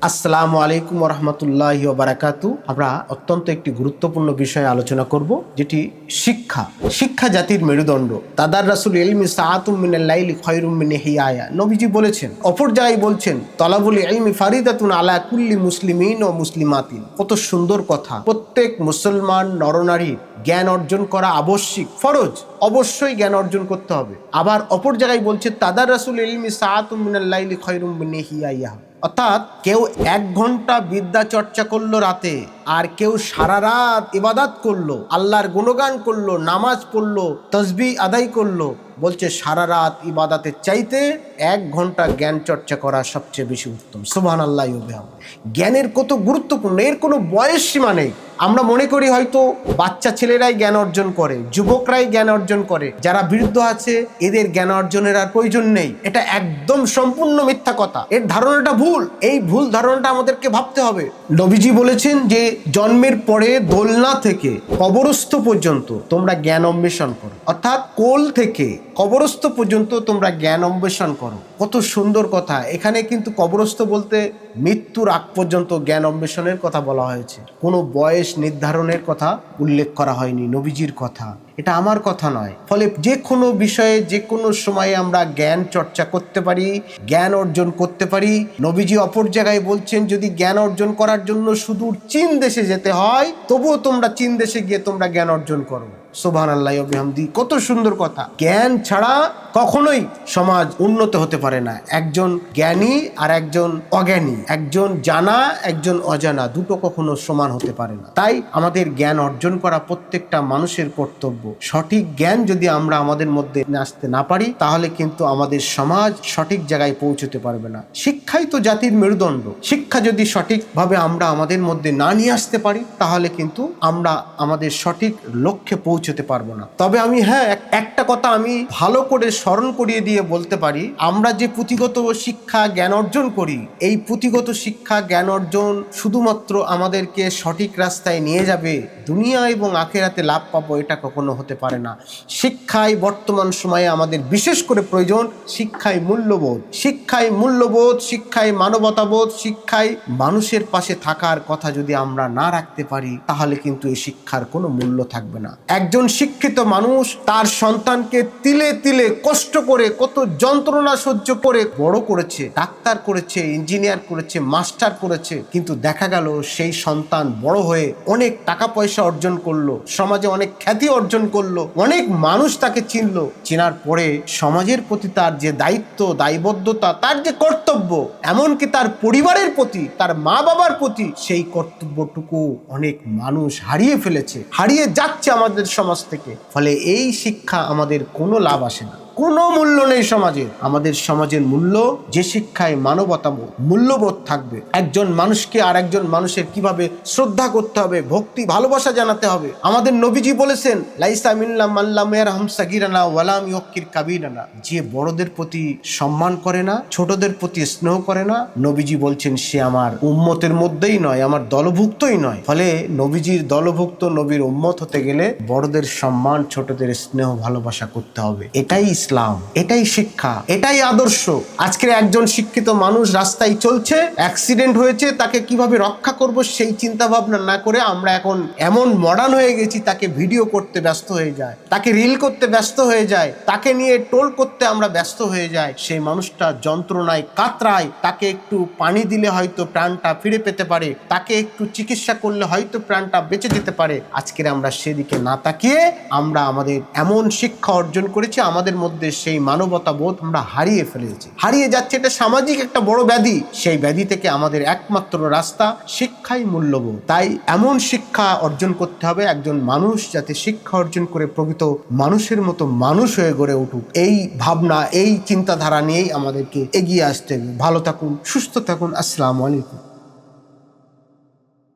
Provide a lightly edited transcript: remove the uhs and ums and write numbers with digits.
আসসালামু আলাইকুম রহমতুল্লাহি ওয়া বারাকাতু। আমরা অত্যন্ত একটি গুরুত্বপূর্ণ বিষয়ে আলোচনা করব, যেটি শিক্ষা। শিক্ষা জাতির মেরুদণ্ড। তাদাররাসুল ইলমি সাআতুম মিনাল লাইলি খায়রুম মিন ইহইয়া। নবীজি বলেছেন, অপর জায়গায় বলছেন, তলাবুল ইলমি ফারিদাতুন আলা কুল্লি মুসলিমিন ও মুসলিমাতিন। কত সুন্দর কথা। প্রত্যেক মুসলমান নরনারীর জ্ঞান অর্জন করা আবশ্যিক, ফরজ। অবশ্যই জ্ঞান অর্জন করতে হবে। আবার অপর জায়গায় বলছে, তাদাররাসুল ইলমি সাআতুম মিনাল লাইলি খায়রুম মিন ইহইয়া। অর্থাৎ কেউ 1 ঘন্টা বিদ্যা চর্চা করলো রাতে, আর কেউ সারা রাত ইবাদত করলো, আল্লাহর গুণগান করলো, নামাজ পড়লো, তসবিহ আদায় করলো। বলছে সারা রাত ইবাদতের চাইতে 1 ঘন্টা জ্ঞান চর্চা করা সবচেয়ে বেশি উত্তম। সুবহানাল্লাহ। জ্ঞানের কত গুরুত্বপূর্ণ, এর কোনো বয়স সীমা নেই। আমরা মনে করি হয়তো বাচ্চা ছেলেরাই জ্ঞান অর্জন করে, যুবকরাই জ্ঞান অর্জন করে, যারা বৃদ্ধ আছে এদের জ্ঞান অর্জনের আর প্রয়োজন নেই। এটা একদম সম্পূর্ণ মিথ্যা কথা। এর ধারণাটা ভুল। এই ভুল ধারণাটা আমাদেরকে ভাবতে হবে। নবীজি বলেছেন যে জন্মের পরে দোলনা থেকে কবরস্থ পর্যন্ত তোমরা জ্ঞান অন্বেষণ করো। অর্থাৎ কোল থেকে কবরস্থ পর্যন্ত তোমরা জ্ঞান অন্বেষণ করো। কত সুন্দর কথা। এখানে কিন্তু কবরস্থ বলতে মৃত্যুর আগ পর্যন্ত জ্ঞান অন্বেষণের কথা বলা হয়েছে। কোনো বয়স নির্ধারণের কথা উল্লেখ করা হয়নি। নবীজির কথা, এটা আমার কথা নয়। ফলে যে কোনো বিষয়ে যে কোনো সময়ে আমরা জ্ঞান চর্চা করতে পারি, জ্ঞান অর্জন করতে পারি। নবীজি অপর জায়গায় বলছেন, যদি জ্ঞান অর্জন করার জন্য সুদূর চীন দেশে যেতে হয়, তবুও তোমরা চীন দেশে গিয়ে তোমরা জ্ঞান অর্জন করো। সুবহানাল্লাহ ওয়া বিহামদি। কত সুন্দর কথা। জ্ঞান ছাড়া কখনোই সমাজ উন্নত হতে পারে না। একজন জ্ঞানী আর একজন অজ্ঞানী, একজন জানা একজন অজানা, দুটো কখনো সমান হতে পারে না। তাই আমাদের জ্ঞান অর্জন করা প্রত্যেকটা মানুষের কর্তব্য। সঠিক জ্ঞান যদি আমরা আমাদের মধ্যে আসতে না পারি, তাহলে কিন্তু আমাদের সমাজ সঠিক জায়গায় পৌঁছতে পারবে না। শিক্ষাই তো জাতির মেরুদণ্ড। শিক্ষা যদি সঠিকভাবে আমরা আমাদের মধ্যে না নিয়ে আসতে পারি, তাহলে কিন্তু আমরা আমাদের সঠিক লক্ষ্যে পৌঁছতে পারবো না। তবে আমি একটা কথা আমি ভালো করে স্মরণ করিয়ে দিয়ে বলতে পারি, আমরা যে পুঁথিগত শিক্ষা জ্ঞান অর্জন করি, এই পুঁথিগত শিক্ষা জ্ঞান অর্জন শুধুমাত্র আমাদেরকে সঠিক রাস্তায় নিয়ে যাবে, দুনিয়া এবং আখিরাতে লাভ পাবো, এটা কখনো হতে পারে না। শিক্ষায় বর্তমান সময়ে আমাদের বিশেষ করে প্রয়োজন শিক্ষায় মূল্যবোধ। শিক্ষায় মূল্যবোধ, শিক্ষায় মানবতাবোধ, শিক্ষায় মানুষের পাশে থাকার কথা যদি আমরা না রাখতে পারি, তাহলে কিন্তু এই শিক্ষার কোনো মূল্য থাকবে না। একজন শিক্ষিত মানুষ তার সন্তানকে তিলে তিলে কষ্ট করে, কত যন্ত্রণা সহ্য করে বড় করেছে, ডাক্তার করেছে, ইঞ্জিনিয়ার করেছে, মাস্টার করেছে, কিন্তু দেখা গেল সেই সন্তান বড় হয়ে অনেক টাকা পয়সা অর্জন করলো, সমাজে অনেক খ্যাতি অর্জন করলো, অনেক মানুষ তাকে চিনলো। চেনার পরে সমাজের প্রতি তার যে দায়িত্ব, দায়বদ্ধতা, তার যে কর্তব্য, এমনকি তার পরিবারের প্রতি, তার মা বাবার প্রতি, সেই কর্তব্যটুকু অনেক মানুষ হারিয়ে ফেলেছে, হারিয়ে যাচ্ছে আমাদের সমাজ থেকে। ফলে এই শিক্ষা আমাদের কোনো লাভ আসে না, কোনো মূল্য নেই সমাজের। আমাদের সমাজের মূল্য যে শিক্ষায় মানবতাবোধ, মূল্যবোধ থাকবে। একজন মানুষকে আর একজন মানুষের কিভাবে শ্রদ্ধা করতে হবে, ভক্তি ভালোবাসা জানাতে হবে। আমাদের নবীজি বলেছেন, লাইসা মিন্না মান লাম ইয়ারহাম সাগীরানা ওয়া লাম ইউক্কির কাবীরানা। যে বড়দের প্রতি সম্মান করে না, ছোটদের প্রতি স্নেহ করে না, নবীজি বলছেন সে আমার উম্মতের মধ্যেই নয়, আমার দলভুক্তই নয়। ফলে নবীজির দলভুক্ত, নবীর উম্মত হতে গেলে বড়দের সম্মান, ছোটদের স্নেহ ভালোবাসা করতে হবে। এটাই ইসলাম, এটাই শিক্ষা, এটাই আদর্শ। আজকের একজন শিক্ষিত মানুষ রাস্তায় চলছে, অ্যাক্সিডেন্ট হয়েছে, তাকে কিভাবে রক্ষা করব সেই চিন্তা ভাবনা না করে আমরা এখন এমন মডার্ন হয়ে গেছি, তাকে ভিডিও করতে ব্যস্ত হয়ে যায়, তাকে রিল করতে ব্যস্ত হয়ে যায়, তাকে নিয়ে টোল করতে আমরা ব্যস্ত হয়ে যাই। সেই মানুষটা যন্ত্রণায় কাতরায়, তাকে একটু পানি দিলে হয়তো প্রাণটা ফিরে পেতে পারে, তাকে একটু চিকিৎসা করলে হয়তো প্রাণটা বেঁচে যেতে পারে। আজকের আমরা সেদিকে না তাকিয়ে আমরা আমাদের এমন শিক্ষা অর্জন করেছি, আমাদের মধ্যে সেই মানবতা বোধ আমরা হারিয়ে ফেলেছি, হারিয়ে যাচ্ছে। এটা সামাজিক একটা বড় ব্যাধি। সেই ব্যাধি থেকে আমাদের একমাত্র রাস্তা শিক্ষাই মূল্যবোধ। তাই এমন শিক্ষা অর্জন করতে হবে একজন মানুষ যাতে শিক্ষা অর্জন করে প্রকৃত মানুষের মতো মানুষ হয়ে গড়ে উঠুক। এই ভাবনা, এই চিন্তাধারা নিয়েই আমাদেরকে এগিয়ে আসতে হবে। ভালো থাকুন, সুস্থ থাকুন। আসসালামু আলাইকুম।